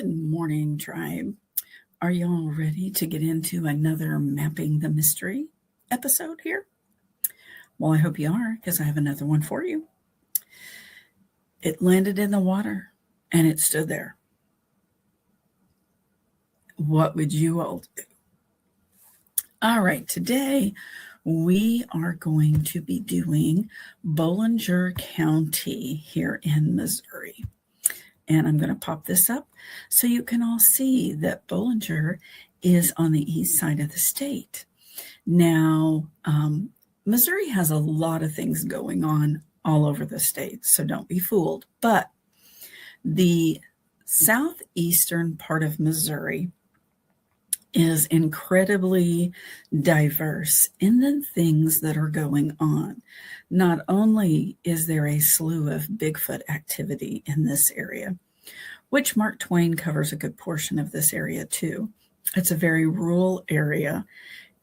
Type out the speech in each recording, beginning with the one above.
Good morning, tribe. Are y'all ready to get into another Mapping the Mystery episode here? Well, I hope you are, because I have another one for you. It landed in the water, and it stood there. What would you all do? All right, today we are going to be doing Bollinger County here in Missouri. And I'm going to pop this up so you can all see that Bollinger is on the east side of the state. Now, Missouri has a lot of things going on all over the state, so don't be fooled. But the southeastern part of Missouri is incredibly diverse in the things that are going on. Not only is there a slew of Bigfoot activity in this area, which Mark Twain covers a good portion of this area too. It's a very rural area,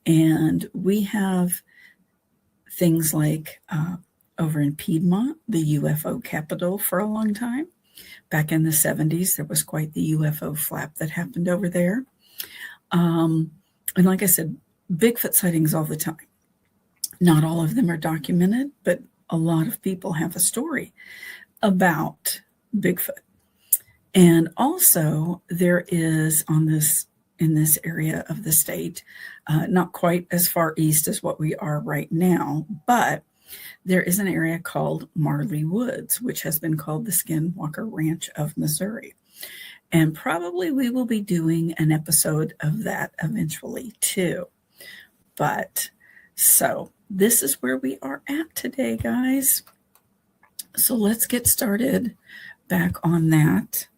and we have things like over in Piedmont, the UFO capital for a long time. Back in the 70s, there was quite the UFO flap that happened over there. And like I said, Bigfoot sightings all the time. Not all of them are documented, but a lot of people have a story about Bigfoot. And also there is in this area of the state, not quite as far east as what we are right now, but there is an area called Marley Woods, which has been called the Skinwalker Ranch of Missouri. And probably we will be doing an episode of that eventually too. But so this is where we are at today, guys. So let's get started back on that.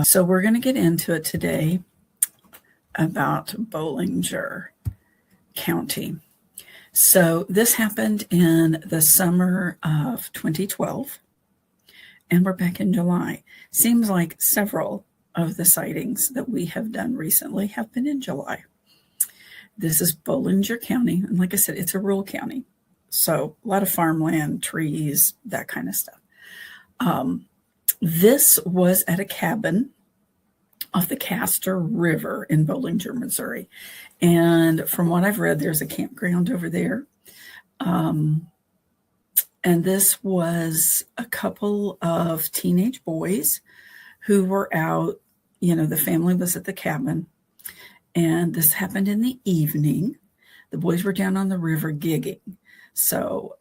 So we're going to get into it today about Bollinger County. So this happened in the summer of 2012. And we're back in July. Seems like several of the sightings that we have done recently have been in July. This is Bollinger County. And like I said, it's a rural county. So a lot of farmland, trees, that kind of stuff. This was at a cabin off the Castor River in Bollinger, Missouri. And from what I've read, there's a campground over there. And this was a couple of teenage boys who were out. The family was at the cabin. And this happened in the evening. The boys were down on the river gigging. So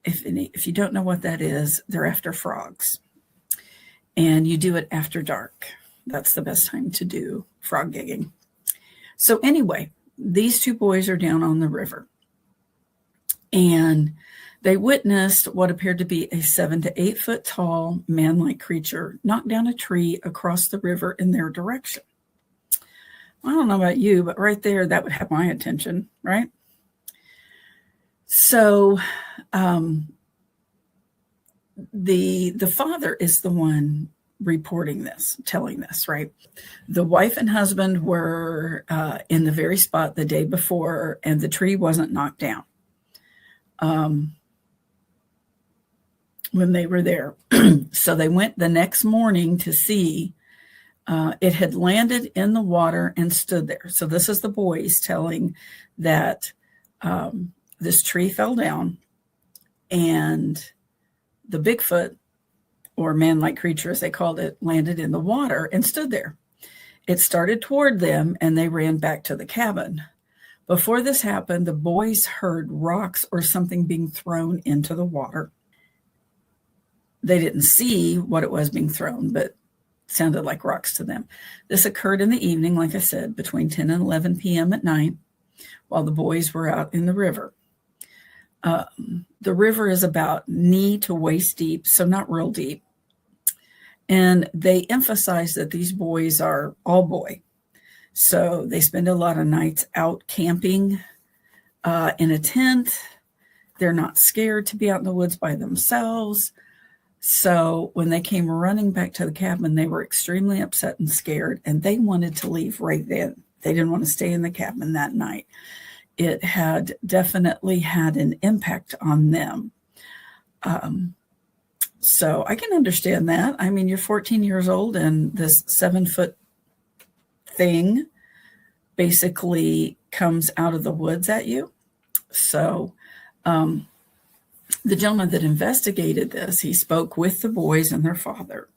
if you don't know what that is, they're after frogs. And you do it after dark. That's the best time to do frog gigging. So anyway, these two boys are down on the river. And they witnessed what appeared to be a 7 to 8 foot tall man-like creature knock down a tree across the river in their direction. I don't know about you, but right there, that would have my attention, right? So the father is the one reporting this, telling this, right? The wife and husband were in the very spot the day before, and the tree wasn't knocked down when they were there. So they went the next morning to see. It had landed in the water and stood there. So this is the boys telling that this tree fell down, and the Bigfoot, or man-like creature as they called it, landed in the water and stood there. It started toward them, and they ran back to the cabin. Before this happened, the boys heard rocks or something being thrown into the water. They didn't see what it was being thrown, but it sounded like rocks to them. This occurred in the evening, like I said, between 10 and 11 p.m. at night, while the boys were out in the river. The river is about knee to waist deep, so not real deep. And they emphasize that these boys are all boy. So they spend a lot of nights out camping in a tent. They're not scared to be out in the woods by themselves. So when they came running back to the cabin, they were extremely upset and scared, and they wanted to leave right then. They didn't want to stay in the cabin that night. It had definitely had an impact on them. So I can understand that. I mean, you're 14 years old and this 7-foot thing basically comes out of the woods at you. So the gentleman that investigated this, he spoke with the boys and their father.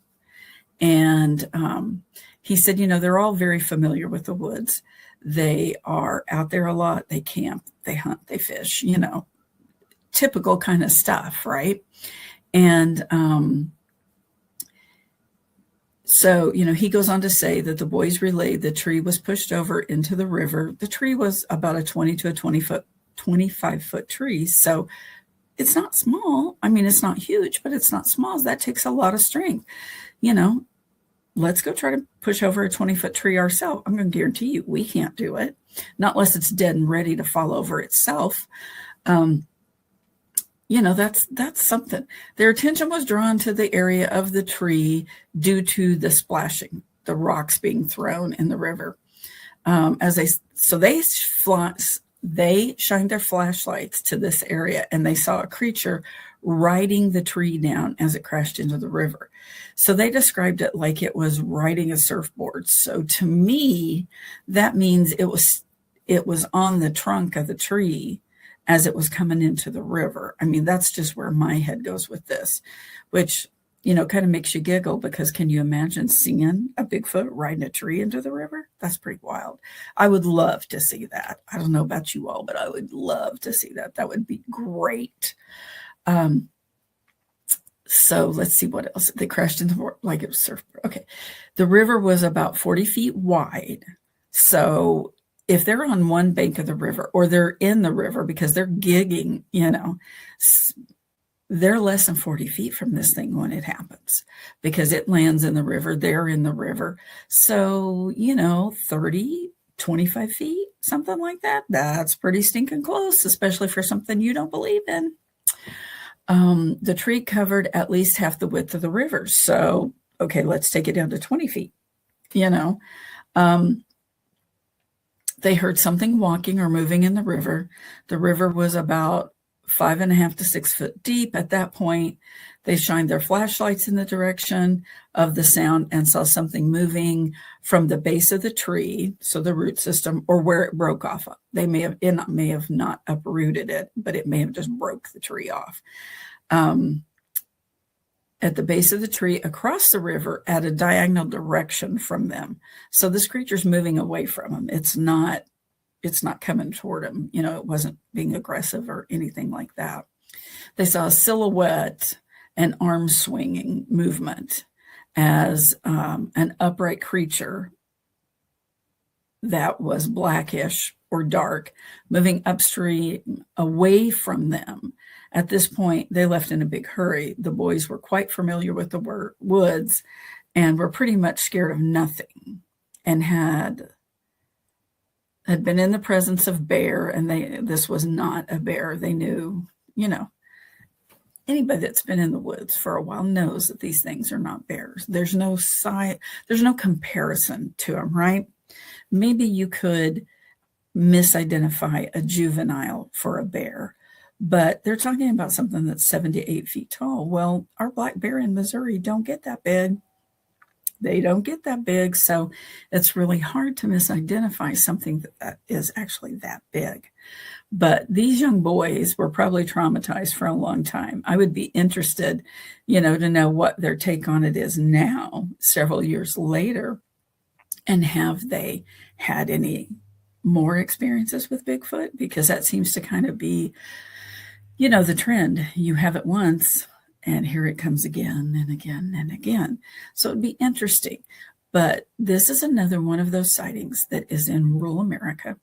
And he said, they're all very familiar with the woods. They are out there a lot. They camp, they hunt, they fish, typical kind of stuff, right? And so, he goes on to say that the boys relayed the tree was pushed over into the river. The tree was about a 20 to a 25-foot tree. So it's not small. I mean, it's not huge, but it's not small. That takes a lot of strength. Let's go try to push over a 20-foot tree ourselves. I'm going to guarantee you we can't do it, not unless it's dead and ready to fall over itself. That's something. Their attention was drawn to the area of the tree due to the splashing, the rocks being thrown in the river. They shined their flashlights to this area, and they saw a creature riding the tree down as it crashed into the river. So they described it like it was riding a surfboard. So to me, that means it was on the trunk of the tree as it was coming into the river. I mean, that's just where my head goes with this, which, kind of makes you giggle, because can you imagine seeing a Bigfoot riding a tree into the river? That's pretty wild. I would love to see that. I don't know about you all, but I would love to see that. That would be great. So let's see what else. They crashed into like it was surfboard. Okay. The river was about 40 feet wide. So if they're on one bank of the river, or they're in the river because they're gigging, they're less than 40 feet from this thing when it happens, because it lands in the river. They're in the river. So, 30, 25 feet, something like that. That's pretty stinking close, especially for something you don't believe in. The tree covered at least half the width of the river. So, okay, let's take it down to 20 feet. They heard something walking or moving in the river. The river was about 5.5 to 6 foot deep. At that point, they shined their flashlights in the direction of the sound and saw something moving from the base of the tree, so the root system, or where it broke off of. It may have not uprooted it, but it may have just broke the tree off. At the base of the tree across the river at a diagonal direction from them. So this creature's moving away from them. It's not coming toward them. It wasn't being aggressive or anything like that. They saw a silhouette and arm swinging movement as an upright creature that was blackish or dark, moving upstream away from them. At this point, they left in a big hurry. The boys were quite familiar with the woods and were pretty much scared of nothing, and had been in the presence of bear, and this was not a bear. They knew, anybody that's been in the woods for a while knows that these things are not bears. There's no comparison to them, right? Maybe you could misidentify a juvenile for a bear, but they're talking about something that's 7 to 8 feet tall. Well, our black bear in Missouri don't get that big. They don't get that big. So it's really hard to misidentify something that is actually that big. But these young boys were probably traumatized for a long time. I would be interested, to know what their take on it is now, several years later. And have they had any more experiences with Bigfoot? Because that seems to kind of be, the trend. You have it once, and here it comes again and again and again. So it'd be interesting. But this is another one of those sightings that is in rural America.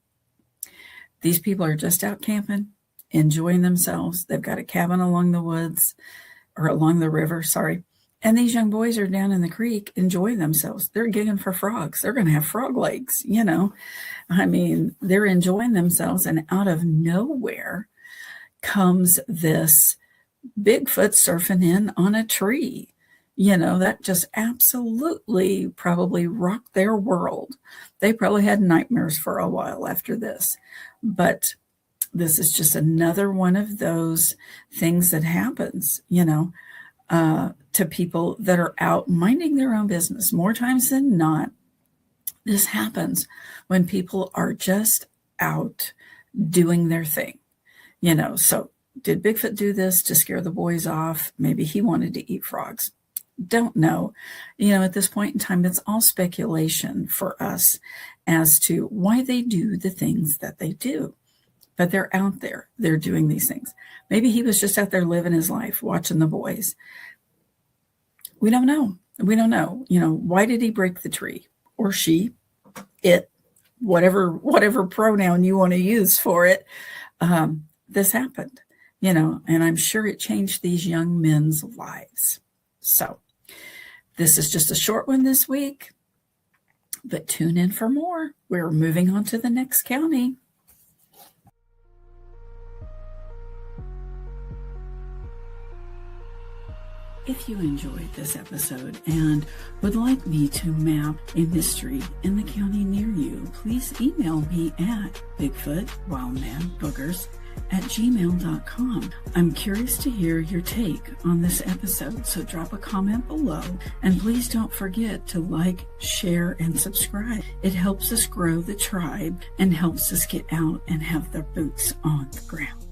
These people are just out camping, enjoying themselves. They've got a cabin along the woods, or along the river, sorry. And these young boys are down in the creek enjoying themselves. They're gigging for frogs. They're going to have frog legs, I mean, they're enjoying themselves. And out of nowhere comes this Bigfoot surfing in on a tree. That just absolutely probably rocked their world. They probably had nightmares for a while after this. But this is just another one of those things that happens, to people that are out minding their own business. More times than not, this happens when people are just out doing their thing. So did Bigfoot do this to scare the boys off? Maybe he wanted to eat frogs. Don't know. At this point in time, it's all speculation for us as to why they do the things that they do. But they're out there. They're doing these things. Maybe he was just out there living his life, watching the boys. We don't know. Why did he break the tree? Or she, it, whatever pronoun you want to use for it. This happened, and I'm sure it changed these young men's lives. So this is just a short one this week, but tune in for more. We're moving on to the next county. If you enjoyed this episode and would like me to map a mystery in the county near you, please email me at Bigfoot, Wildman, Boogers @gmail.com. I'm curious to hear your take on this episode, so drop a comment below, and please don't forget to like, share, and subscribe. It helps us grow the tribe and helps us get out and have the boots on the ground.